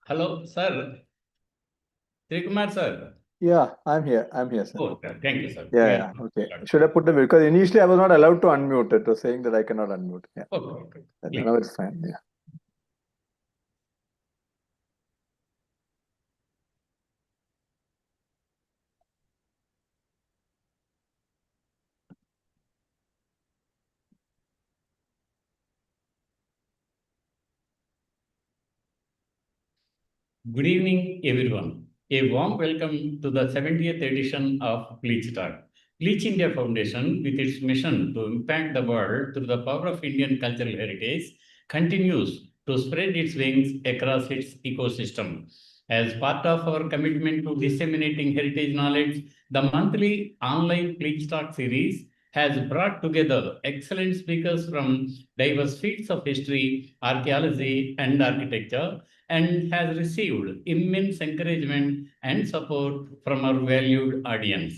Hello, sir. Kumar, sir. Yeah, I'm here, sir. Oh, thank you, sir. Yeah, okay. Should I put the because initially I was not allowed to unmute. It was saying that I cannot unmute. Yeah. Okay. Now it's fine. Yeah. Good evening, everyone. A warm welcome to the 70th edition of Pleach Talk. Pleach India Foundation, with its mission to impact the world through the power of Indian cultural heritage, continues to spread its wings across its ecosystem. As part of our commitment to disseminating heritage knowledge, the monthly online Pleach Talk series has brought together excellent speakers from diverse fields of history, archaeology, and architecture, and has received immense encouragement and support from our valued audience.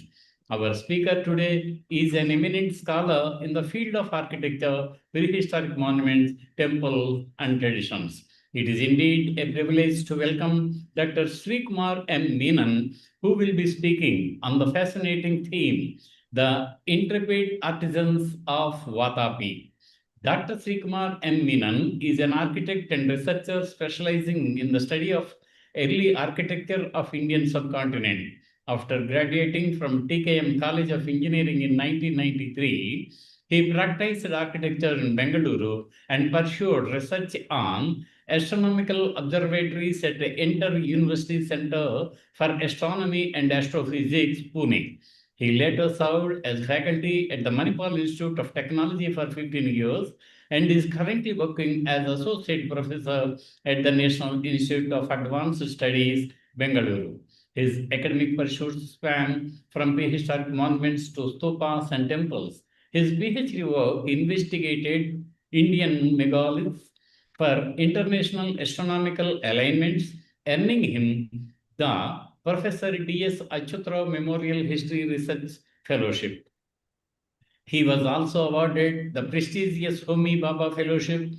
Our speaker today is an eminent scholar in the field of architecture, prehistoric monuments, temples, and traditions. It is indeed a privilege to welcome Dr. Sri Kumar M. Menon, who will be speaking on the fascinating theme, the intrepid artisans of Vatapi. Dr. Sri Kumar M. Menon is an architect and researcher specializing in the study of early architecture of Indian subcontinent. After graduating from TKM College of Engineering in 1993, he practiced architecture in Bengaluru and pursued research on astronomical observatories at the Inter-University Center for Astronomy and Astrophysics, Pune. He later served as faculty at the Manipal Institute of Technology for 15 years and is currently working as associate professor at the National Institute of Advanced Studies, Bengaluru. His academic pursuits span from prehistoric monuments to stupas and temples. His PhD work investigated Indian megaliths for international astronomical alignments, earning him the Professor D.S. Achyutrao Memorial History Research Fellowship. He was also awarded the prestigious Homi Bhabha Fellowship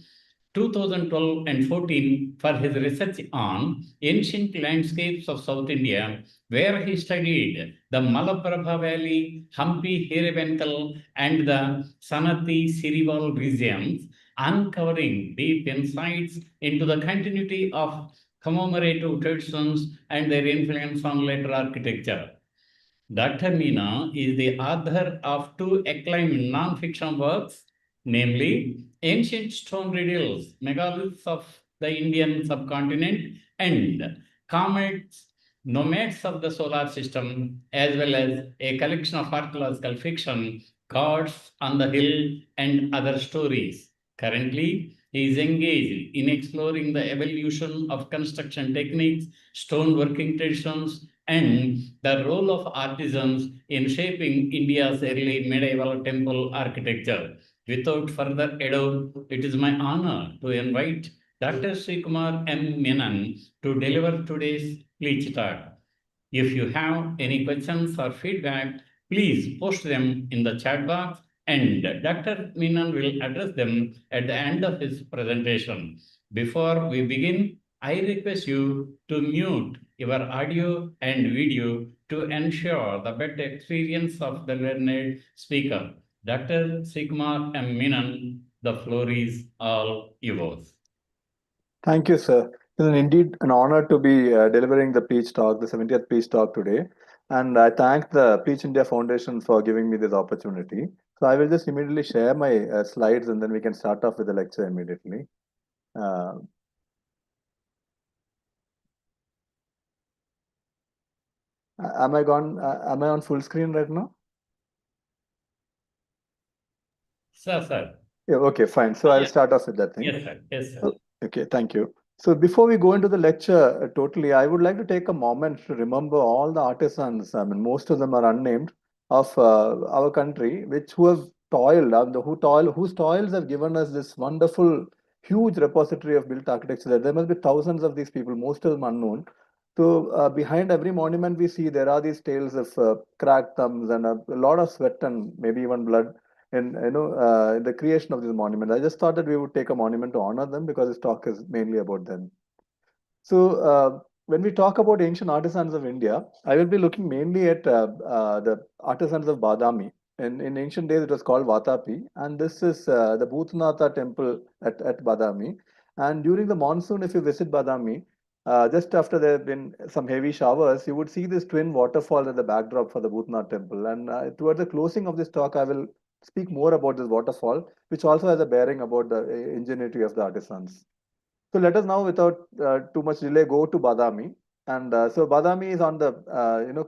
2012 and 14 for his research on ancient landscapes of South India, where he studied the Malaprabha Valley, Hampi Hirevenkal, and the Sanati Sirival regions, uncovering deep insights into the continuity of commemorative traditions and their influence on later architecture. Dr. Meena is the author of two acclaimed non-fiction works, namely Ancient Stone Riddles, Megaliths of the Indian Subcontinent, and Comets, Nomads of the Solar System, as well as a collection of archaeological fiction, Gods on the Hill, and other stories. Currently, he is engaged in exploring the evolution of construction techniques, stoneworking traditions, and the role of artisans in shaping India's early medieval temple architecture. Without further ado, it is my honor to invite Dr. Sri Kumar M. Menon to deliver today's Pleach Talk. If you have any questions or feedback, please post them in the chat box and Dr. Menon will address them at the end of his presentation. Before we begin, I request you to mute your audio and video to ensure the better experience of the learned speaker. Dr. Sri Kumar M. Menon, the floor is all yours. Thank you, sir. It is indeed an honor to be delivering the Pleach Talk, the 70th Pleach Talk today. And I thank the Pleach India Foundation for giving me this opportunity. So I will just immediately share my slides and then we can start off with the lecture immediately. Am I on full screen right now? Sir. Yeah, okay, fine. So I'll start off with that thing. Yes, sir. Okay, thank you. So before we go into the lecture totally, I would like to take a moment to remember all the artisans, I mean, most of them are unnamed, of our country, who have toiled, whose toils have given us this wonderful, huge repository of built architecture. There must be thousands of these people, most of them unknown. So behind every monument we see, there are these tales of cracked thumbs and a lot of sweat and maybe even blood in the creation of this monument. I just thought that we would take a monument to honor them because this talk is mainly about them. So, when we talk about ancient artisans of India, I will be looking mainly at the artisans of Badami. In ancient days, it was called Vatapi, and this is the Bhutnatha temple at Badami. And during the monsoon, if you visit Badami, just after there have been some heavy showers, you would see this twin waterfall as the backdrop for the Bhutnath temple. And towards the closing of this talk, I will speak more about this waterfall, which also has a bearing about the ingenuity of the artisans. So let us now, without too much delay, go to Badami. And so Badami is on the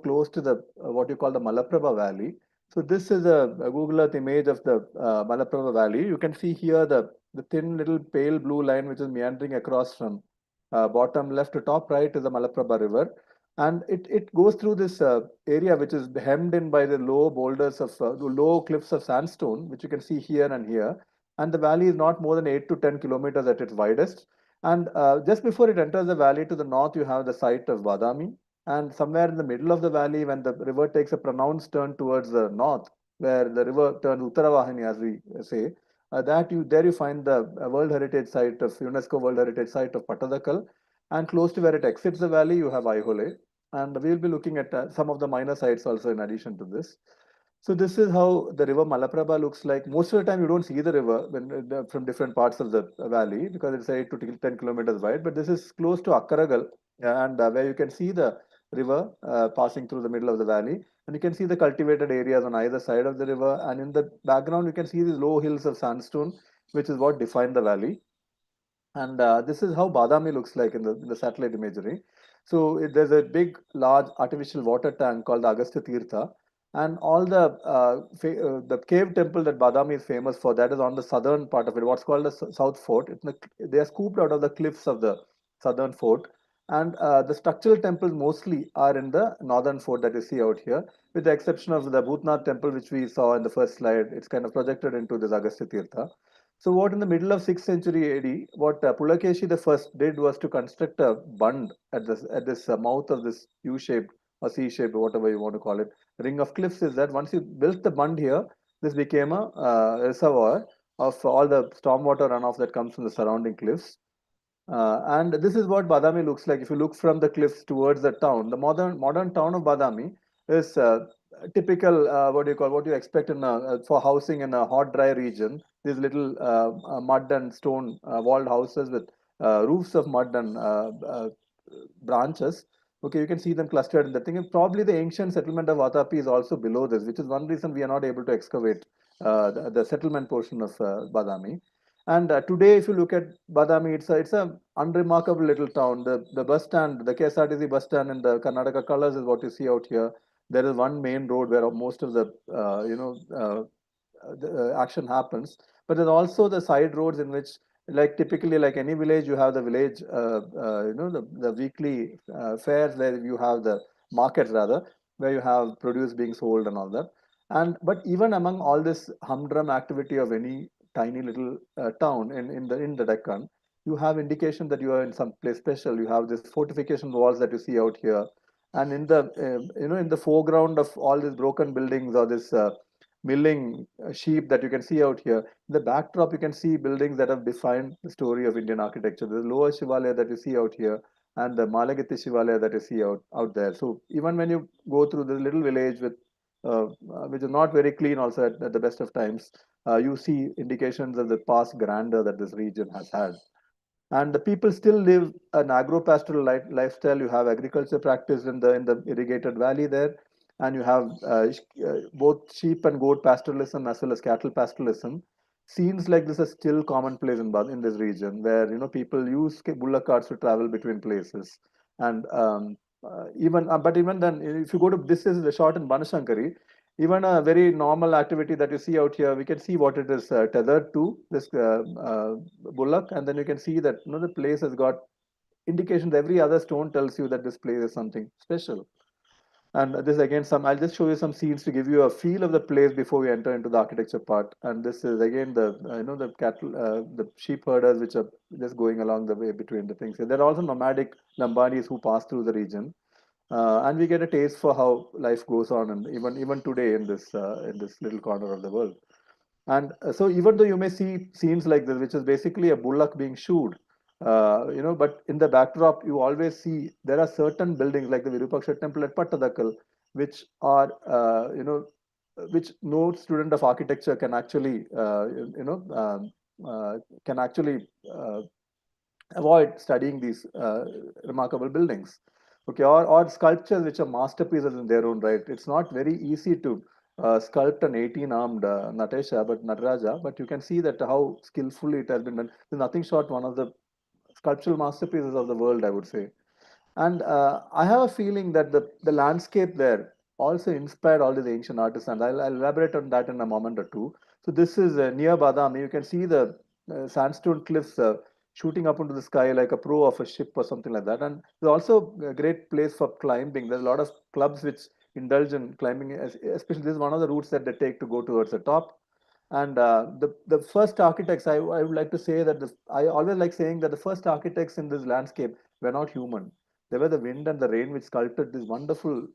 close to the what you call the Malaprabha Valley. So this is a Google Earth image of the Malaprabha Valley. You can see here the thin little pale blue line which is meandering across from bottom left to top right is the Malaprabha River. And it goes through this area which is hemmed in by the low boulders of the low cliffs of sandstone, which you can see here and here. And the valley is not more than 8 to 10 kilometers at its widest. And just before it enters the valley to the north, you have the site of Badami. And somewhere in the middle of the valley, when the river takes a pronounced turn towards the north, where the river turns Uttaravahini, as we say, there you find the World Heritage Site of UNESCO World Heritage Site of Patadakal. And close to where it exits the valley, you have Aihole. And we will be looking at some of the minor sites also in addition to this. So this is how the river Malaprabha looks like. Most of the time, you don't see the river from different parts of the valley because it's 8 to 10 kilometers wide. But this is close to Akkaragal, and where you can see the river passing through the middle of the valley, and you can see the cultivated areas on either side of the river. And in the background, you can see these low hills of sandstone, which is what define the valley. And this is how Badami looks like in the satellite imagery. So there's a big, large artificial water tank called the Agastya Tirtha, and all the cave temple that Badami is famous for, that is on the southern part of it, what's called the South Fort. They are scooped out of the cliffs of the southern fort, and the structural temples mostly are in the northern fort that you see out here, with the exception of the Bhutnath temple, which we saw in the first slide. It's kind of projected into this Agastya Tirtha. So what in the middle of 6th century AD, what Pulakeshi the first did was to construct a bund at this mouth of this U-shaped or C-shaped, whatever you want to call it, ring of cliffs. Is that once you built the bund here, this became a reservoir of all the stormwater runoff that comes from the surrounding cliffs. And this is what Badami looks like. If you look from the cliffs towards the town, the modern town of Badami is typical. What you expect for housing in a hot, dry region. These little mud and stone walled houses with roofs of mud and branches. Okay, you can see them clustered in the thing. And probably the ancient settlement of Vatapi is also below this, which is one reason we are not able to excavate the settlement portion of Badami. And today, if you look at Badami, it's a unremarkable little town. The bus stand, the KSRTC bus stand in the Karnataka colors is what you see out here. There is one main road where most of the action happens. But there's also the side roads in which, like typically, like any village, you have the village, the weekly fairs where you have the markets rather, where you have produce being sold and all that. And but even among all this humdrum activity of any tiny little town in the Deccan, you have indication that you are in some place special. You have this fortification walls that you see out here, and in the foreground of all these broken buildings or this milling sheep that you can see out here. In the backdrop, you can see buildings that have defined the story of Indian architecture. The lower Shivalaya that you see out here, and the Malagiti Shivalaya that you see out there. So even when you go through this little village which is not very clean also at the best of times, you see indications of the past grandeur that this region has had. And the people still live an agro-pastoral lifestyle. You have agriculture practiced in the irrigated valley there, and you have both sheep and goat pastoralism as well as cattle pastoralism. Scenes like this are still commonplace in this region, where people use bullock carts to travel between places. And even then, if you go to this is the shot in Banashankari, even a very normal activity that you see out here, we can see what it is tethered to this bullock, and then you can see that the place has got indications. Every other stone tells you that this place is something special. And this again, I'll just show you some scenes to give you a feel of the place before we enter into the architecture part. And this is again the cattle, the sheep herders which are just going along the way between the things. There are also nomadic Lambadis who pass through the region, and we get a taste for how life goes on, and even today in this little corner of the world. And so even though you may see scenes like this, which is basically a bullock being shoed, But in the backdrop, you always see there are certain buildings like the Virupaksha temple at Pattadakal, which are, which no student of architecture can actually, can actually avoid studying these remarkable buildings. Okay, or sculptures which are masterpieces in their own right. It's not very easy to sculpt an 18-armed Natesha, but Nataraja, but you can see that how skillfully it has been done. There's nothing short one of the sculptural masterpieces of the world, I would say. And I have a feeling that the landscape there also inspired all these ancient artisans. I'll elaborate on that in a moment or two. So this is near Badami. You can see the sandstone cliffs shooting up into the sky like a prow of a ship or something like that. And there's also a great place for climbing. There's a lot of clubs which indulge in climbing, especially this is one of the routes that they take to go towards the top. And the first architects, I would like to say that I always like saying that the first architects in this landscape were not human. They were the wind and the rain which sculpted this wonderful,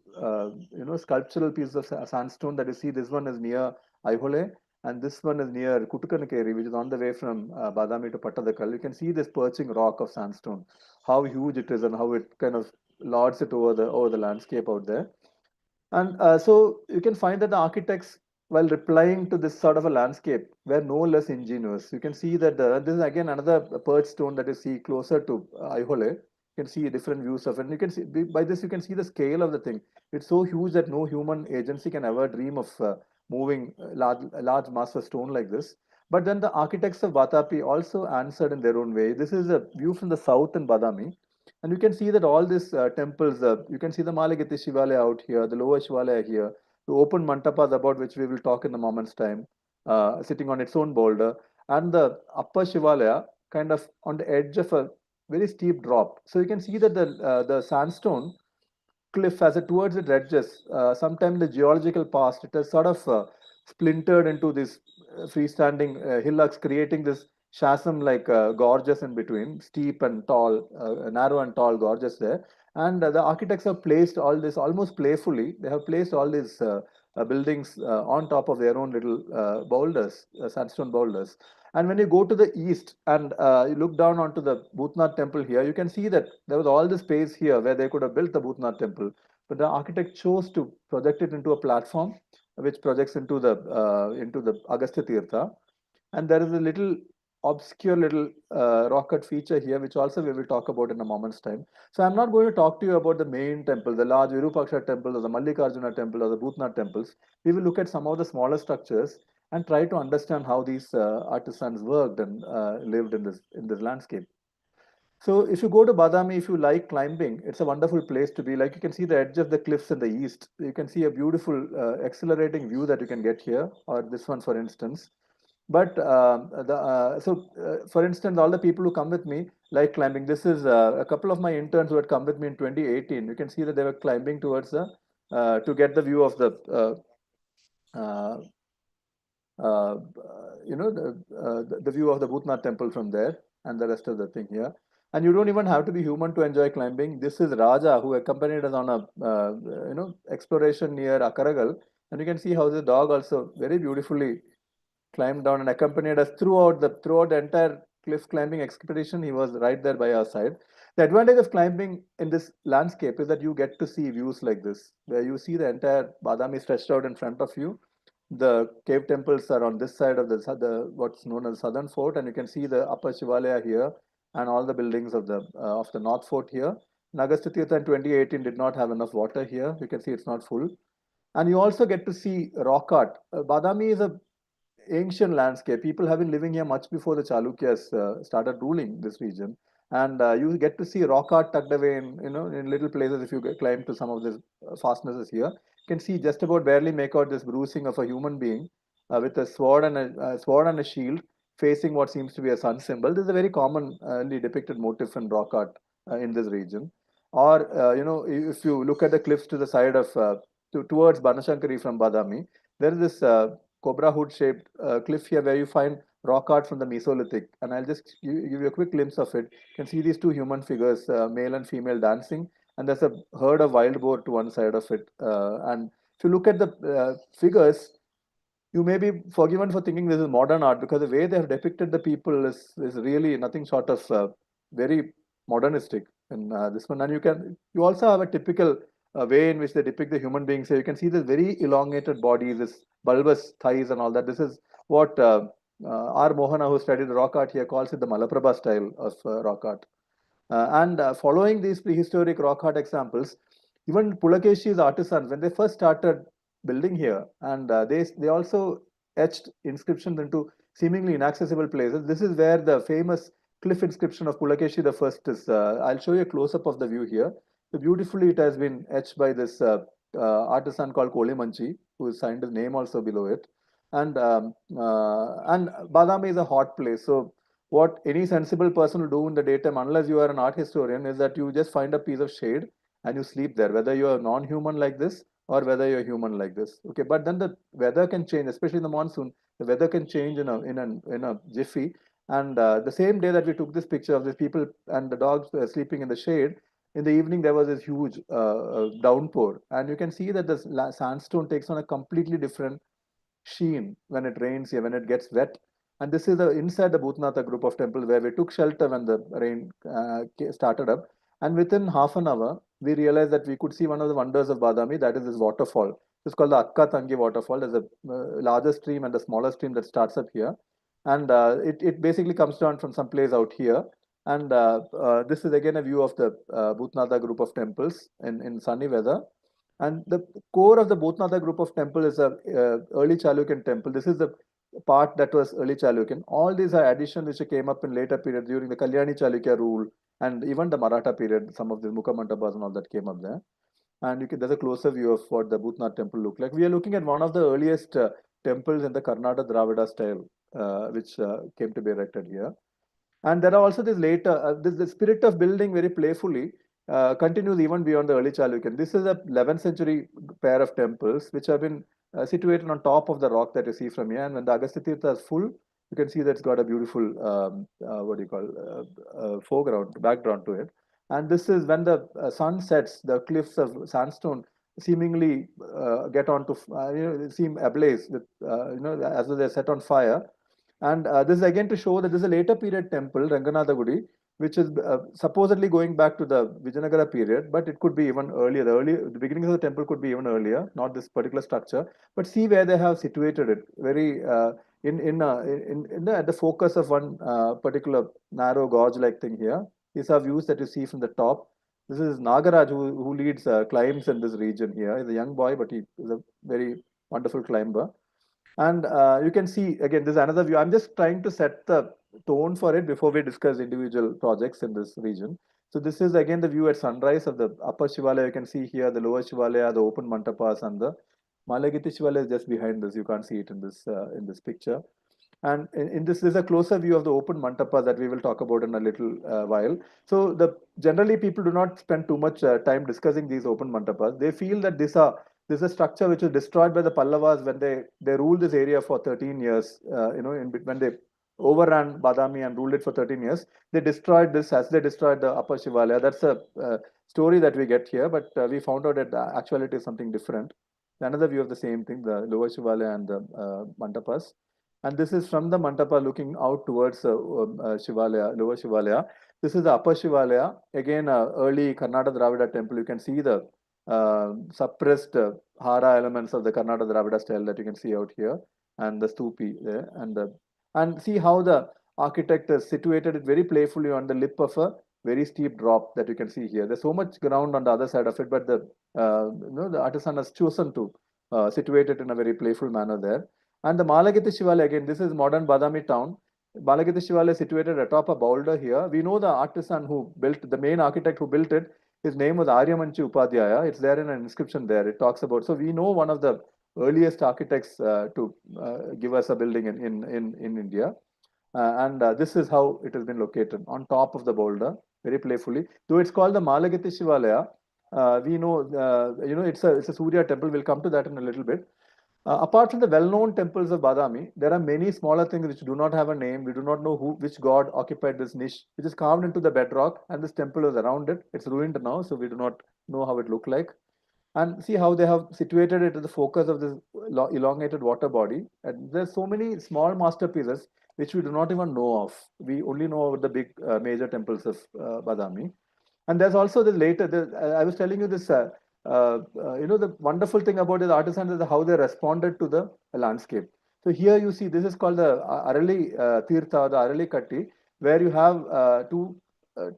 sculptural piece of sandstone that you see. This one is near Aihole, and this one is near Kutukanakeri, which is on the way from Badami to Pattadakal. You can see this perching rock of sandstone, how huge it is and how it kind of lords it over the landscape out there. And so you can find that the architects, while replying to this sort of a landscape, were no less ingenious. You can see that this is again another perch stone that you see closer to Aihole. You can see different views of it. And you can see by this you can see the scale of the thing. It's so huge that no human agency can ever dream of moving a large mass of stone like this. But then the architects of Vatapi also answered in their own way. This is a view from the south in Badami. And you can see that all these temples, you can see the Malagati Shivalaya out here, the lower Shivalaya here, the open mantapas about which we will talk in a moment's time, sitting on its own boulder, and the upper Shivalaya kind of on the edge of a very steep drop. So you can see that the sandstone cliff as it towards its edges, sometime in the geological past, it has sort of splintered into these freestanding hillocks, creating this chasm-like gorges in between, steep and tall, narrow and tall gorges there. And the architects have placed all this almost playfully. They have placed all these buildings on top of their own little boulders, sandstone boulders. And when you go to the east and you look down onto the Bhutnath temple here, you can see that there was all the space here where they could have built the Bhutnath temple. But the architect chose to project it into a platform which projects into the Agastya Tirtha. And there is a little obscure little rock cut feature here, which also we will talk about in a moment's time. So I'm not going to talk to you about the main temple, the large Virupaksha temple, or the Mallikarjuna temple, or the Bhutnath temples. We will look at some of the smaller structures and try to understand how these artisans worked and lived in this landscape. So if you go to Badami, if you like climbing, it's a wonderful place to be. Like you can see the edge of the cliffs in the east. You can see a beautiful accelerating view that you can get here, or this one, for instance. But for instance, all the people who come with me like climbing. This is a couple of my interns who had come with me in 2018. You can see that they were climbing towards the to get the view of uh, uh, the view of the Bhutnath temple from there and the rest of the thing here. And you don't even have to be human to enjoy climbing. This is Raja who accompanied us on a exploration near Akaragal, and you can see how the dog also very beautifully climbed down and accompanied us throughout the entire cliff climbing expedition. He was right there by our side. The advantage of climbing in this landscape is that you get to see views like this, where you see the entire Badami stretched out in front of you. The cave temples are on this side of the what's known as southern fort, and you can see the upper Shivalaya here and all the buildings of the north fort here. Agastya Tirtha in 2018 did not have enough water here. You can see it's not full. And you also get to see rock art. Badami is a ancient landscape. People have been living here much before the Chalukyas started ruling this region. And you get to see rock art tucked away in little places. If you climb to some of these fastnesses here, you can see just about barely make out this bruising of a human being with a sword and a shield facing what seems to be a sun symbol. This is a very commonly depicted motif in rock art in this region. Or if you look at the cliffs to the side of towards Banashankari from Badami, there is this cobra hood shaped cliff here where you find rock art from the Mesolithic. And I'll just give you a quick glimpse of it. You can see these two human figures, male and female, dancing. And there's a herd of wild boar to one side of it. And if you look at the figures, you may be forgiven for thinking this is modern art because the way they have depicted the people is really nothing short of very modernistic in this one. And you also have a typical way in which they depict the human beings. So you can see this very elongated body, this bulbous thighs and all that. This is what R. Mohana, who studied rock art here, calls it the Malaprabha style of rock art. And following these prehistoric rock art examples, even Pulakeshi's artisans, when they first started building here, and they also etched inscriptions into seemingly inaccessible places. This is where the famous cliff inscription of Pulakeshi the First is. I'll show you a close up of the view here. So beautifully, it has been etched by this artisan called Kolimanchi, who has signed his name also below it. And Badami is a hot place, so what any sensible person will do in the daytime, unless you are an art historian, is that you just find a piece of shade and you sleep there, whether you are non-human like this or whether you're human like this. Okay, but then the weather can change, especially in the monsoon. The weather can change in a jiffy. And the same day that we took this picture of these people and the dogs sleeping in the shade, in the evening there was this huge downpour, and you can see that the sandstone takes on a completely different sheen when it rains here, when it gets wet. And this is the inside the Bhutnatha group of temples where we took shelter when the rain started up. And within half an hour, we realized that we could see one of the wonders of Badami, that is this waterfall. It's called the Akka Tangi waterfall. There's a larger stream and a smaller stream that starts up here. And it basically comes down from some place out here. And this is again a view of the Bhutnatha group of temples in sunny weather. And the core of the Bhutnatha group of temple is a early Chalukyan temple. This is the part that was early Chalukyan. All these are additions which came up in later period during the Kalyani Chalukya rule and even the Maratha period. Some of the Mukha Mandapas and all that came up there. And there's a closer view of what the Bhutnath temple looked like. We are looking at one of the earliest temples in the Karnataka Dravida style, which came to be erected here. And there are also this later, the spirit of building very playfully continues even beyond the early Chalukyan. This is a 11th century pair of temples which have been situated on top of the rock that you see from here. And when the Agastya Tirtha is full, you can see that it's got a beautiful, what do you call, foreground, background to it. And this is when the sun sets, the cliffs of sandstone seemingly get onto, seem ablaze with, as though they're set on fire. And this is again to show that this is a later period temple, Ranganatha Gudi, which is supposedly going back to the Vijayanagara period, but it could be even earlier. The beginnings of the temple could be even earlier, not this particular structure. But see where they have situated it, very at the focus of one particular narrow gorge-like thing here. These are views that you see from the top. This is Nagaraj who leads climbs in this region here. He's a young boy, but he is a very wonderful climber. And you can see, again, this is another view. I'm just trying to set the tone for it before we discuss individual projects in this region. So this is again the view at sunrise of the upper Shivalaya. You can see here the lower Shivalaya, the open mantapas, and the Malagiti Shivalaya is just behind this. You can't see it in this picture. And in this is a closer view of the open mantapa that we will talk about in a little while. So generally people do not spend too much time discussing these open mantapas. They feel that this is a structure which was destroyed by the Pallavas when they ruled this area for 13 years. When they overran Badami and ruled it for 13 years, they destroyed this as they destroyed the upper Shivalaya. That's a story that we get here, but we found out that actuality is something different. Another view of the same thing, the lower Shivalaya and the mantapas. And this is from the Mantapa looking out towards Shivalaya, lower Shivalaya. This is the upper Shivalaya. Again, early Karnataka Dravida temple. You can see the suppressed Hara elements of the Karnataka Dravida style that you can see out here, and the stupi there, and see how the architect has situated it very playfully on the lip of a very steep drop that you can see here. There's so much ground on the other side of it, but the artisan has chosen to situate it in a very playful manner there. And the Malagiti Shivalaya, again, this is modern Badami town. Malagiti Shivalaya is situated atop a boulder here. We know the artisan who built, the main architect who built it, his name was Aryamanchi Upadhyaya. It's there in an inscription there. It talks about, so we know one of the earliest architects to give us a building in India. And this is how it has been located, on top of the boulder, very playfully. Though it's called the Malagiti Shivalaya, we know, it's a Surya temple. We'll come to that in a little bit. Apart from the well-known temples of Badami, there are many smaller things which do not have a name. We do not know which god occupied this niche. It is carved into the bedrock, and this temple is around it. It's ruined now, so we do not know how it looked like. And see how they have situated it at the focus of this elongated water body. And there's so many small masterpieces. which we do not even know of. We only know about the big major temples of Badami. And there's also the later, I was telling you this, the wonderful thing about the artisans is how they responded to the landscape. So here you see, this is called the Arali Tirtha, or the Arali Katti, where you have two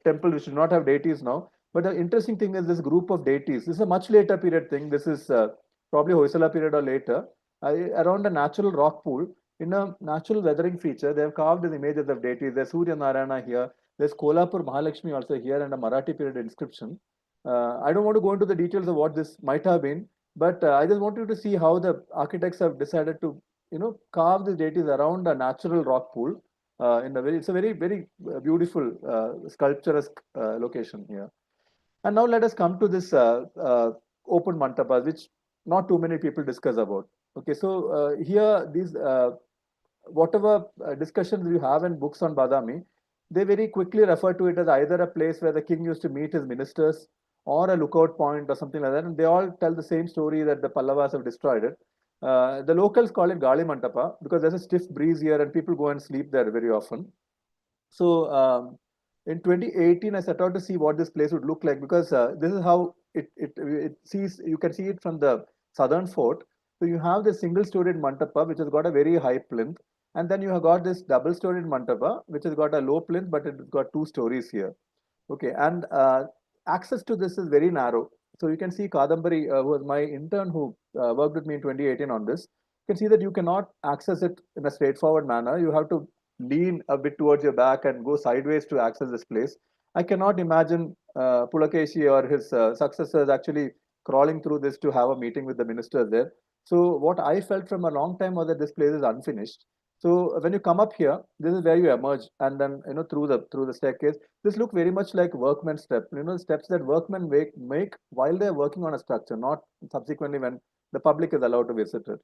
temples which do not have deities now. But the interesting thing is this group of deities. This is a much later period thing. This is probably Hoysala period or later. Around a natural rock pool, in a natural weathering feature, they have carved the images of deities. There's Surya Narayana here. There's Kolhapur Mahalakshmi also here, and a Marathi period inscription. I don't want to go into the details of what this might have been, but I just want you to see how the architects have decided to, carve the deities around a natural rock pool. It's a very, very beautiful sculpturesque location here. And now let us come to this open mantapas, which not too many people discuss about. Okay, so here these whatever discussions you have in books on Badami, they very quickly refer to it as either a place where the king used to meet his ministers or a lookout point or something like that. And they all tell the same story that the Pallavas have destroyed it. The locals call it Gali Mantapa because there's a stiff breeze here and people go and sleep there very often. So in 2018, I set out to see what this place would look like because this is how it sees. You can see it from the southern fort. So you have this single-storied mantapa which has got a very high plinth, and then you have got this double-storied mantapa which has got a low plinth, but it's got 2 stories here. Okay, and access to this is very narrow. So you can see Kadambari, who was my intern who worked with me in 2018 on this. You can see that you cannot access it in a straightforward manner. You have to lean a bit towards your back and go sideways to access this place. I cannot imagine Pulakeshi or his successors actually crawling through this to have a meeting with the ministers there. So what I felt from a long time was that this place is unfinished. So when you come up here, this is where you emerge, and then through the staircase. This look very much like workman step. Steps that workmen make while they are working on a structure, not subsequently when the public is allowed to visit it.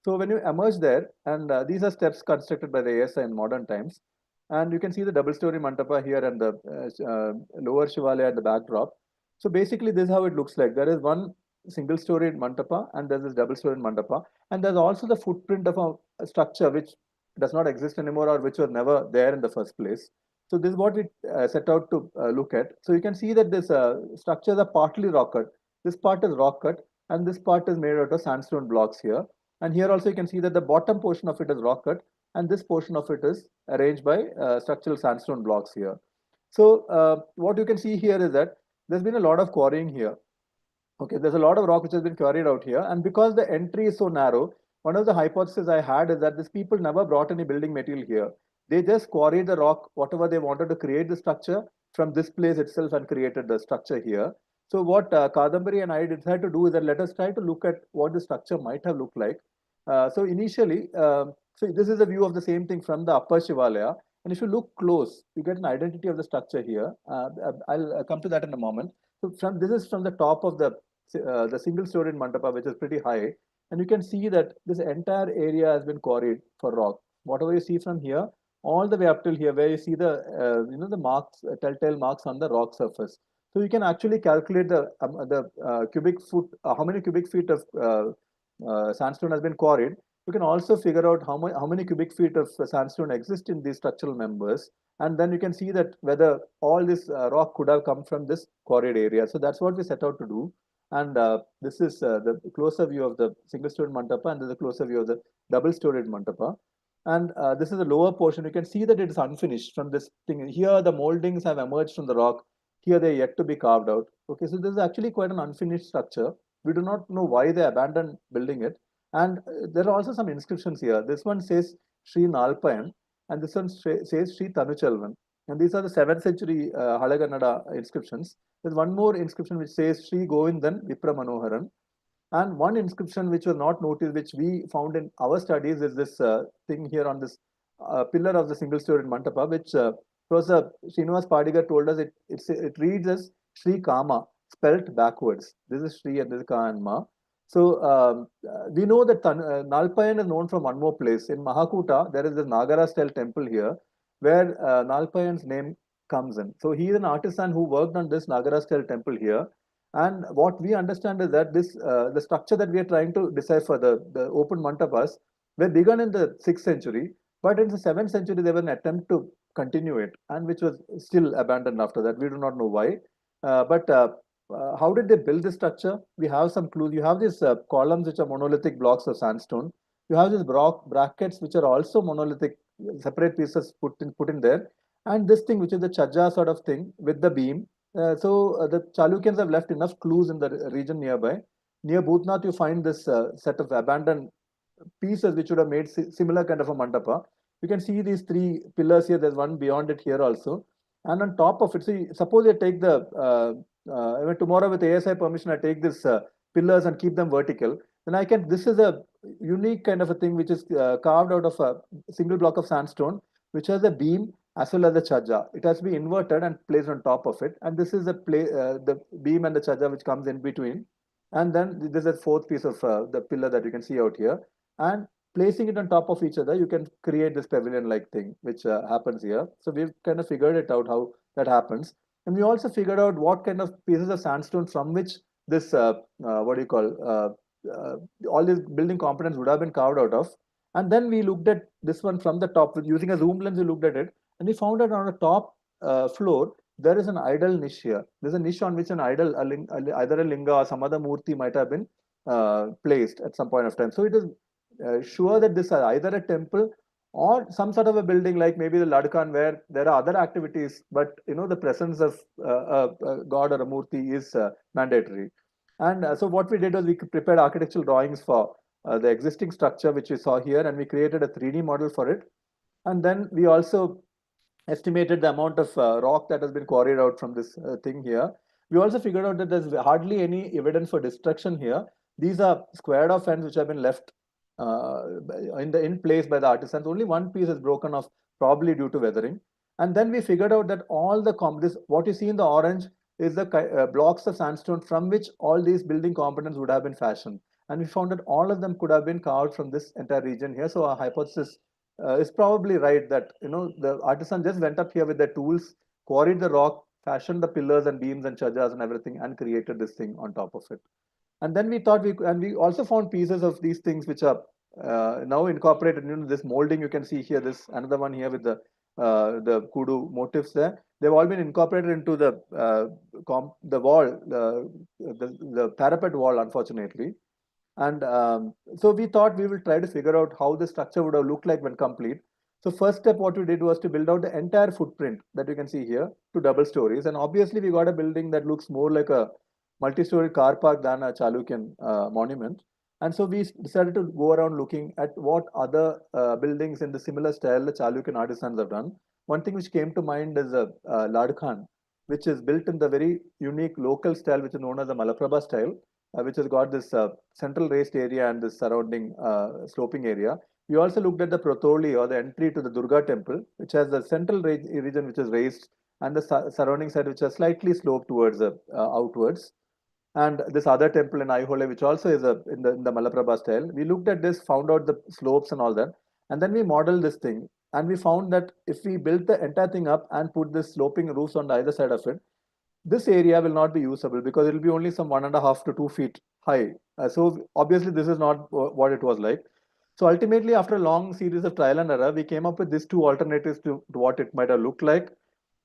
So when you emerge there, and these are steps constructed by the ASI in modern times, and you can see the double-story mantapa here and the lower Shivalaya at the backdrop. So basically, this is how it looks like. There is one single-storied mantapa, and there's this double-storied mantapa, and there's also the footprint of a structure which does not exist anymore or which was never there in the first place. So this is what we set out to look at. So you can see that this structures are partly rock cut. This part is rock cut, and this part is made out of sandstone blocks here. And here also you can see that the bottom portion of it is rock cut, and this portion of it is arranged by structural sandstone blocks here. So what you can see here is that there's been a lot of quarrying here. Okay, there's a lot of rock which has been quarried out here, and because the entry is so narrow, one of the hypotheses I had is that these people never brought any building material here. They just quarried the rock, whatever they wanted to create the structure from this place itself, and created the structure here. So what Kadambari and I decided to do is that let us try to look at what the structure might have looked like. So initially, so this is a view of the same thing from the upper Shivalaya. And if you look close, you get an identity of the structure here. I'll come to that in a moment. So this is from the top of the single-storied mandapa, which is pretty high, and you can see that this entire area has been quarried for rock. Whatever you see from here, all the way up till here, where you see the the marks, telltale marks on the rock surface. So you can actually calculate the cubic foot, how many cubic feet of sandstone has been quarried. You can also figure out how many cubic feet of sandstone exist in these structural members, and then you can see that whether all this rock could have come from this quarried area. So that's what we set out to do. And this is the closer view of the single-storied mantapa, and this is a closer view of the double-storied mantapa. And this is the lower portion. You can see that it is unfinished from this thing. Here, the moldings have emerged from the rock. Here, they're yet to be carved out. Okay, so this is actually quite an unfinished structure. We do not know why they abandoned building it. And there are also some inscriptions here. This one says Sri Nalpayan, and this one says Sri Tanuchalvan. And these are the 7th century Halagannada inscriptions. There's one more inscription which says Sri Govindan Vipra Manoharan. And one inscription which was not noticed, which we found in our studies, is this thing here on this pillar of the single-storied mantapa, which Professor Srinivas Padigar told us it reads as Sri Kama, spelt backwards. This is Sri and this is Ka and Ma. So we know that Nalpayan is known from one more place. In Mahakuta, there is this Nagara style temple here where Nalpayan's name comes in. So he is an artisan who worked on this Nagara style temple here. And what we understand is that this the structure that we are trying to decipher, the open mantapas, were begun in the 6th century. But in the 7th century, there was an attempt to continue it, and which was still abandoned after that. We do not know why. But how did they build this structure? We have some clues. You have these columns which are monolithic blocks of sandstone. You have these brackets which are also monolithic, separate pieces put in there, and this thing which is the chaja sort of thing with the beam. So the Chalukyans have left enough clues in the region nearby. Near Bhutnath, you find this set of abandoned pieces which would have made similar kind of a mandapa. You can see these three pillars here. There's one beyond it here also. And on top of it, see, suppose I take tomorrow with ASI permission, I take this pillars and keep them vertical. Then I can, this is a unique kind of a thing which is carved out of a single block of sandstone, which has a beam as well as the chaja. It has to be inverted and placed on top of it. And this is the beam and the chaja which comes in between. And then there's a fourth piece of the pillar that you can see out here. And placing it on top of each other, you can create this pavilion-like thing, which happens here. So we've kind of figured it out how that happens. And we also figured out what kind of pieces of sandstone from which this, what do you call, all these building components would have been carved out of. And then we looked at this one from the top. Using a zoom lens, we looked at it. And we found that on the top floor, there is an idol niche here. There's a niche on which an idol, either a linga or some other murti might have been placed at some point of time. So it is sure that this is either a temple or some sort of a building like maybe the Ladkan where there are other activities, but the presence of a god or a murti is mandatory. And so what we did was we prepared architectural drawings for the existing structure which we saw here, and we created a 3D model for it. And then we also estimated the amount of rock that has been quarried out from this thing here. We also figured out that there's hardly any evidence for destruction here. These are squared off ends which have been left in place by the artisans. Only one piece is broken off, probably due to weathering. And then we figured out that all the what you see in the orange is the blocks of sandstone from which all these building components would have been fashioned. And we found that all of them could have been carved from this entire region here. So our hypothesis is probably right that the artisan just went up here with their tools, quarried the rock, fashioned the pillars and beams and chajas and everything, and created this thing on top of it. And then we thought we also found pieces of these things which are now incorporated in this molding. You can see here this another one here with the kudu motifs there. They've all been incorporated into the wall, the parapet wall, unfortunately. And so we thought we will try to figure out how the structure would have looked like when complete. So first step, what we did was to build out the entire footprint that you can see here to double stories. And obviously we got a building that looks more like a multi-story car park than a Chalukyan monument. And so we decided to go around looking at what other buildings in the similar style the Chalukyan artisans have done. One thing which came to mind is a Ladkhan, which is built in the very unique local style, which is known as the Malaprabha style, which has got this central raised area and this surrounding sloping area. We also looked at the Protoli, or the entry to the Durga temple, which has the central region which is raised, and the surrounding side which is slightly sloped towards outwards. And this other temple in Aihole, which also is in the Malaprabha style. We looked at this, found out the slopes and all that, and then we modeled this thing. And we found that if we built the entire thing up and put this sloping roofs on the either side of it, this area will not be usable because it will be only some 1.5 to 2 feet high. So obviously this is not what it was like. So ultimately, after a long series of trial and error, we came up with these two alternatives to what it might have looked like,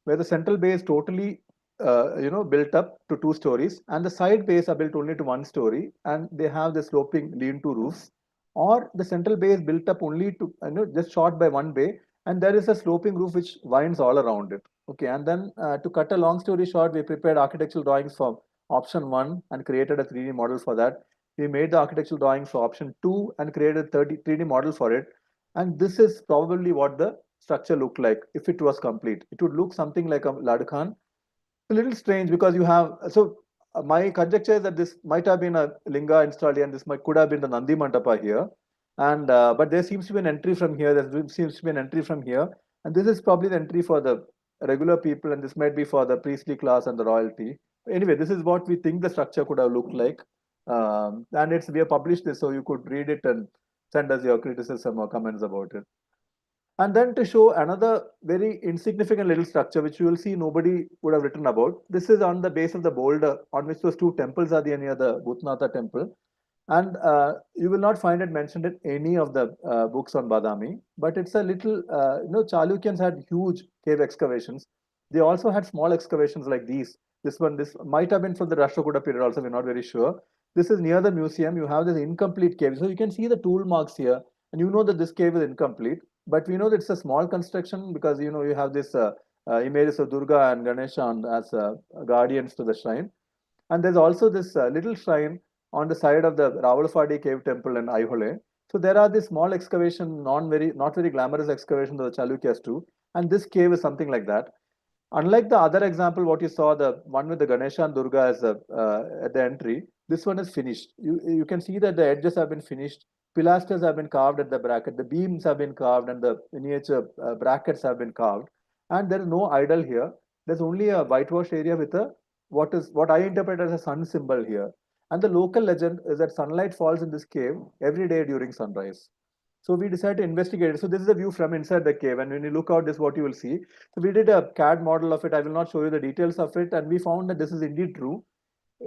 where the central bay is totally built up to 2 stories, and the side bays are built only to 1 story, and they have the sloping lean-to roofs. Or the central bay is built up only to just short by 1 bay, and there is a sloping roof which winds all around it. Okay, and then to cut a long story short, we prepared architectural drawings for option 1 and created a 3D model for that. We made the architectural drawings for option 2 and created a 3D model for it. And this is probably what the structure looked like if it was complete. It would look something like a Ladkhan. A little strange because you have, so my conjecture is that this might have been a linga installed here, and this could have been the Nandi Mandapa here. And but there seems to be an entry from here. There seems to be an entry from here, and this is probably the entry for the regular people, and this might be for the priestly class and the royalty. Anyway, this is what we think the structure could have looked like, and we have published this, so you could read it and send us your criticism or comments about it. And then to show another very insignificant little structure, which you will see nobody would have written about. This is on the base of the boulder on which those 2 temples are there near the Bhutnatha temple. And you will not find it mentioned in any of the books on Badami, but it's a little, Chalukyans had huge cave excavations. They also had small excavations like these. This might have been from the Rashtrakuta period also, we're not very sure. This is near the museum. You have this incomplete cave. So you can see the tool marks here, and you know that this cave is incomplete. But we know that it's a small construction because, you have this images of Durga and Ganesha as guardians to the shrine. And there's also this little shrine on the side of the Rawalfadi cave temple in Aihole. So there are these small excavation, not very glamorous excavations of the Chalukyas too. And this cave is something like that. Unlike the other example, what you saw, the one with the Ganesha and Durga as at the entry, this one is finished. You can see that the edges have been finished. Pilasters have been carved at the bracket. The beams have been carved, and the miniature brackets have been carved. And there is no idol here. There's only a whitewash area with a what I interpret as a sun symbol here. And the local legend is that sunlight falls in this cave every day during sunrise. So we decided to investigate it. So this is a view from inside the cave, and when you look out, this is what you will see. So we did a CAD model of it. I will not show you the details of it, and we found that this is indeed true.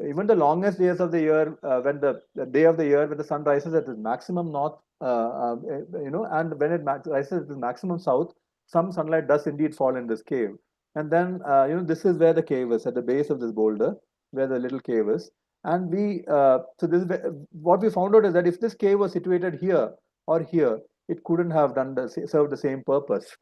Even the longest days of the year, when the day of the year when the sun rises at its maximum north, and when it rises at its maximum south, some sunlight does indeed fall in this cave. And then, this is where the cave is, at the base of this boulder, where the little cave is. And so this is what we found out is that if this cave was situated here or here, it couldn't have served the same purpose.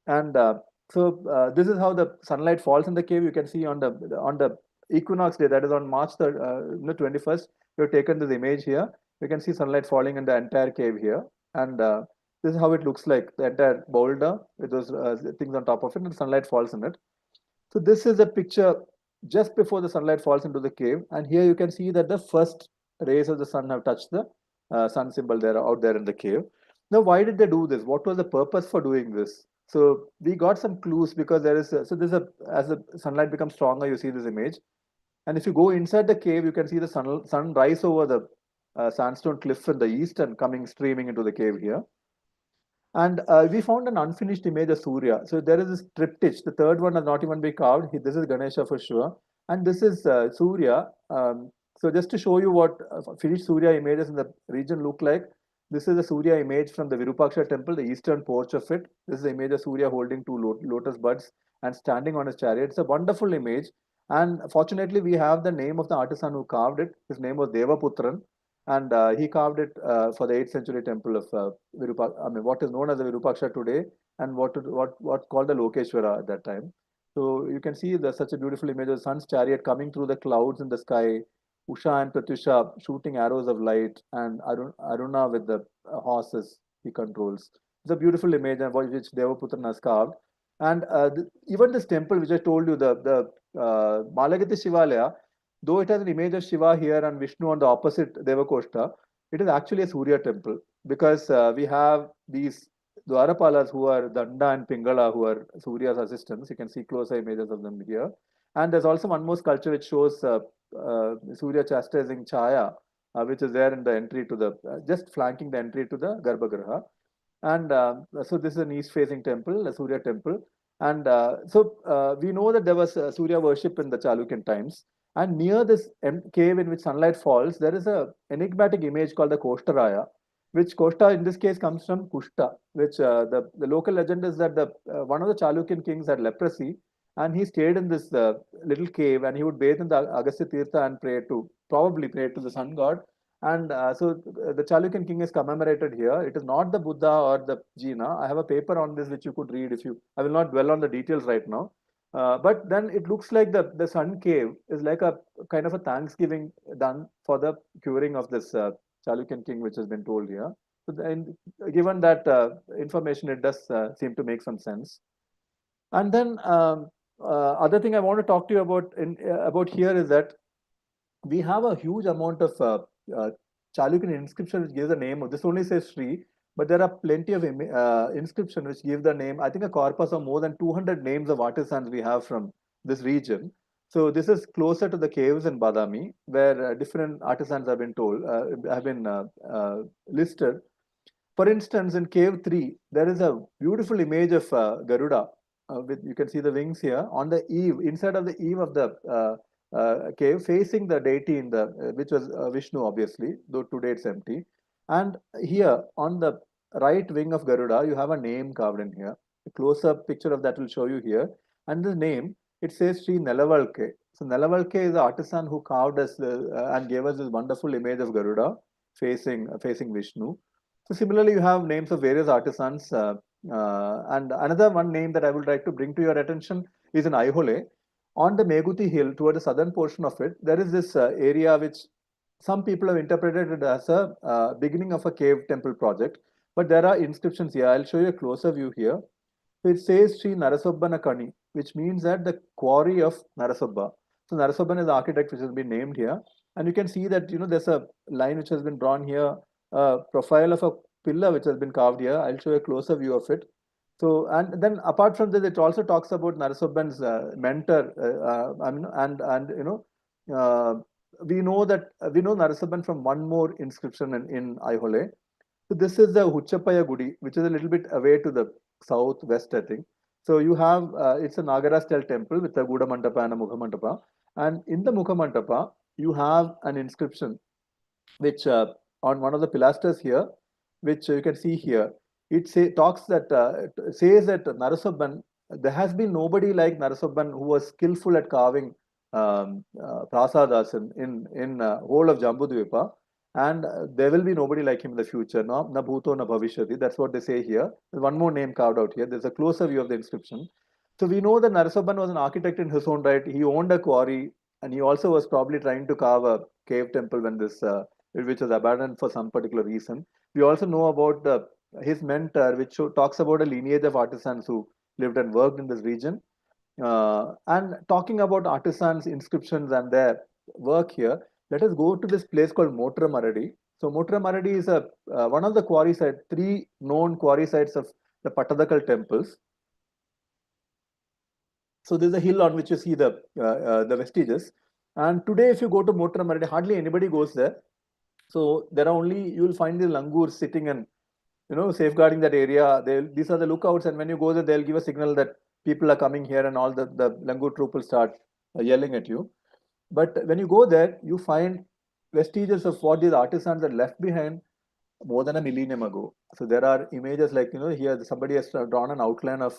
And this is how the sunlight falls in the cave. You can see on the equinox day, that is on March 21st, we have taken this image here. You can see sunlight falling in the entire cave here. And this is how it looks like, the entire boulder with those things on top of it, and sunlight falls in it. So this is a picture just before the sunlight falls into the cave. And here you can see that the first rays of the sun have touched the sun symbol there out there in the cave. Now, why did they do this? What was the purpose for doing this? So we got some clues because as the sunlight becomes stronger, you see this image. And if you go inside the cave, you can see the sun rise over the sandstone cliff in the east and coming streaming into the cave here. And we found an unfinished image of Surya. So there is this triptych. The third one has not even been carved. This is Ganesha for sure. And this is Surya. So just to show you what finished Surya images in the region look like, this is a Surya image from the Virupaksha temple, the eastern porch of it. This is the image of Surya holding two lotus buds and standing on his chariot. It's a wonderful image. And fortunately, we have the name of the artisan who carved it. His name was Devaputran. And he carved it for the 8th century temple of what is known as the Virupaksha today, and what called the Lokeshwara at that time. So you can see such a beautiful image of the sun's chariot coming through the clouds in the sky, Usha and Pratyusha shooting arrows of light, and Aruna with the horses he controls. It's a beautiful image which Devaputran has carved. And even this temple, which I told you, the Malagati Shivalaya, though it has an image of Shiva here and Vishnu on the opposite Devakoshta, it is actually a Surya temple because we have these Dwarapalas who are Danda and Pingala, who are Surya's assistants. You can see closer images of them here. And there's also one more sculpture which shows Surya chastising Chaya, which is there in the entry to just flanking the entry to the Garbhagriha. And so this is an east-facing temple, a Surya temple. And we know that there was Surya worship in the Chalukyan times. And near this cave in which sunlight falls, there is a enigmatic image called the Koshtaraya, which Koshta in this case comes from Kushta, which the local legend is that one of the Chalukyan kings had leprosy, and he stayed in this little cave, and he would bathe in the Agastya Tirtha and probably pray to the sun god. And so the Chalukyan king is commemorated here. It is not the Buddha or the Jina. I have a paper on this which you could read I will not dwell on the details right now. But then it looks like the sun cave is like a kind of a thanksgiving done for the curing of this Chalukyan king, which has been told here. So given that information, it does seem to make some sense. And then other thing I want to talk to you about here is that we have a huge amount of Chalukyan inscription which gives the name of this only says Sri, but there are plenty of inscription which give the name. I think a corpus of more than 200 names of artisans we have from this region. So this is closer to the caves in Badami, where different artisans have been listed. For instance, in cave 3, there is a beautiful image of Garuda. You can see the wings here on the eave, inside of the eave of the cave facing the deity in the which was Vishnu, obviously, though today it's empty. And here on the right wing of Garuda, you have a name carved in here. A close-up picture of that will show you here. And the name, it says Sri Nelavalke. So Nelavalke is the artisan who carved us and gave us this wonderful image of Garuda facing Vishnu. So similarly, you have names of various artisans. And another one name that I would like to bring to your attention is in Aihole. On the Meguti hill, toward the southern portion of it, there is this area which some people have interpreted it as a beginning of a cave temple project. But there are inscriptions here. I'll show you a closer view here. So it says Sri Narasobbanakani, which means that the quarry of Narasobba. So Narasobban is the architect which has been named here. And you can see that, there's a line which has been drawn here, a profile of a pillar which has been carved here. I'll show you a closer view of it. So, and then apart from this, it also talks about Narasobban's mentor. We know Narasobban from one more inscription in Aihole. So this is the Huchapaya Gudi, which is a little bit away to the southwest, I think. So you have it's a Nagara style temple with a Guda Mandapa and a Mukha Mandapa. And in the Mukha Mandapa, you have an inscription which on one of the pilasters here, which you can see here, it says that Narasobban, there has been nobody like Narasobban who was skillful at carving prasadas in whole of Jambudvipa, and there will be nobody like him in the future. No, na bhuto na bhavishyati. That's what they say here. There's one more name carved out here. There's a closer view of the inscription. So we know that Narasobban was an architect in his own right. He owned a quarry, and he also was probably trying to carve a cave temple when this which was abandoned for some particular reason. We also know about his mentor, which talks about a lineage of artisans who lived and worked in this region. And talking about artisans, inscriptions, and their work here, let us go to this place called Motra Maradi. So Motra Maradi is one of the quarry sites, three known quarry sites of the Pattadakal temples. So there's a hill on which you see the vestiges. And today, if you go to Motra Maradi, hardly anybody goes there. So there are only, you will find the langurs sitting and safeguarding that area. These are the lookouts, and when you go there, they'll give a signal that people are coming here, and all the langur troop will start yelling at you. But when you go there, you find vestiges of what these artisans had left behind more than a millennium ago. So there are images like, here somebody has drawn an outline of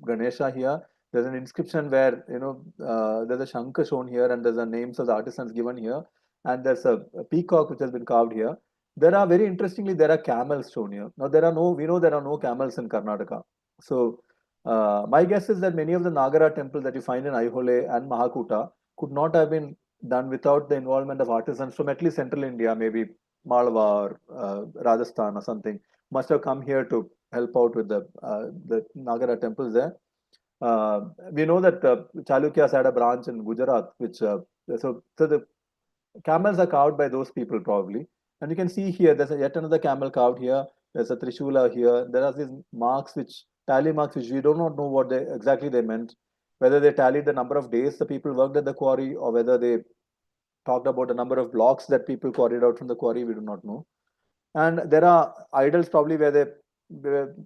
Ganesha here. There's an inscription where, there's a Shankha shown here, and there's the names of the artisans given here. And there's a peacock which has been carved here. There are, very interestingly, there are camels shown here. Now, we know there are no camels in Karnataka. So my guess is that many of the Nagara temples that you find in Aihole and Mahakuta could not have been done without the involvement of artisans from at least central India, maybe Malwa or Rajasthan or something, must have come here to help out with the Nagara temples there. We know that Chalukyas had a branch in Gujarat, which so the camels are carved by those people probably. And you can see here, there's yet another camel carved here. There's a Trishula here. There are these marks, tally marks, which we do not know what exactly they meant. Whether they tallied the number of days the people worked at the quarry, or whether they talked about the number of blocks that people quarried out from the quarry, we do not know. And there are idols probably where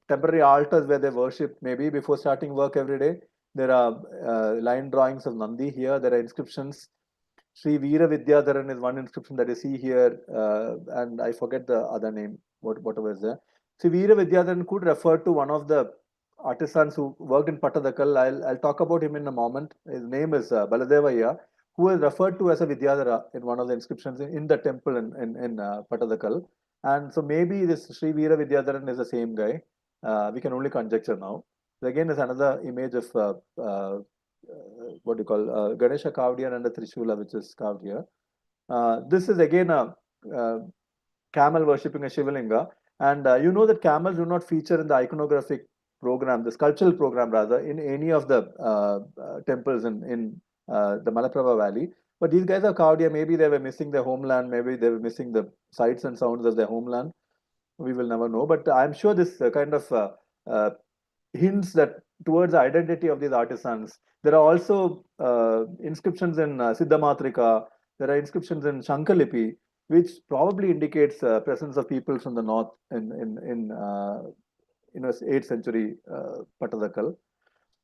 temporary altars where they worship maybe before starting work every day. There are line drawings of Nandi here. There are inscriptions. Sri Veera Vidyadharan is one inscription that you see here, and I forget the other name, whatever is there. Sri Veera Vidyadharan could refer to one of the artisans who worked in Pattadakal. I'll talk about him in a moment. His name is Baladevaya, who is referred to as a Vidyadhara in one of the inscriptions in the temple in Pattadakal. And so maybe this Sri Veera Vidyadharan is the same guy. We can only conjecture now. So again, is another image of what do you call Ganesha carved here, and the Trishula which is carved here. This is again a camel worshipping a Shivalinga, and you know that camels do not feature in the iconographic program, the sculptural program rather, in any of the temples in the Malaprabha Valley. But these guys are carved here. Maybe they were missing their homeland. Maybe they were missing the sights and sounds of their homeland. We will never know. But I'm sure this kind of hints that towards the identity of these artisans. There are also inscriptions in Siddhamatrika. There are inscriptions in Shankalipi, which probably indicates presence of people from the north in 8th century Pattadakal.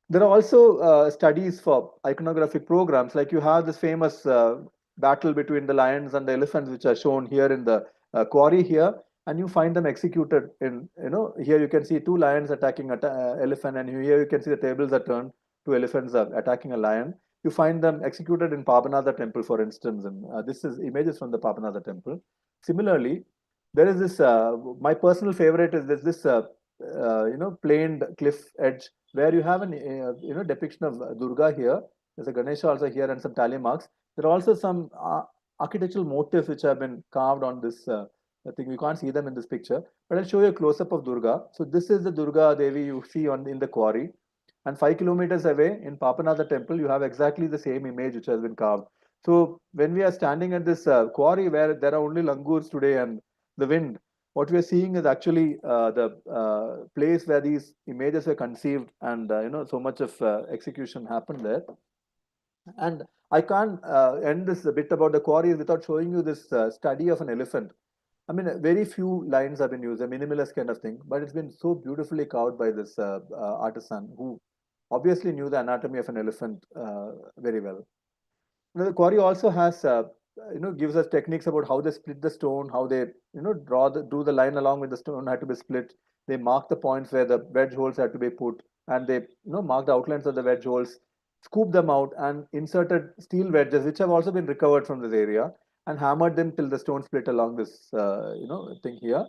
There are also studies for iconographic programs, like you have this famous battle between the lions and the elephants, which are shown here in the quarry here, and you find them executed in, here you can see two lions attacking an elephant, and here you can see the tables are turned, two elephants are attacking a lion. You find them executed in Papanatha temple, for instance, and this is images from the Papanatha temple. Similarly, there is this, my personal favorite is this planed cliff edge where you have an depiction of Durga here. There's a Ganesha also here and some tally marks. There are also some architectural motifs which have been carved on this. I think we can't see them in this picture, but I'll show you a close up of Durga. So this is the Durga Devi you see on in the quarry, and 5 kilometers away in Papanatha temple, you have exactly the same image which has been carved. So when we are standing at this quarry where there are only langurs today and the wind, what we are seeing is actually the place where these images were conceived, and so much of execution happened there. And I can't end this bit about the quarries without showing you this study of an elephant. I mean, very few lines have been used, a minimalist kind of thing, but it's been so beautifully carved by this artisan who obviously knew the anatomy of an elephant very well. The quarry also has, gives us techniques about how they split the stone, how they, do the line along with the stone had to be split. They mark the points where the wedge holes had to be put, and they, mark the outlines of the wedge holes, scoop them out, and inserted steel wedges, which have also been recovered from this area, and hammered them till the stone split along this, thing here.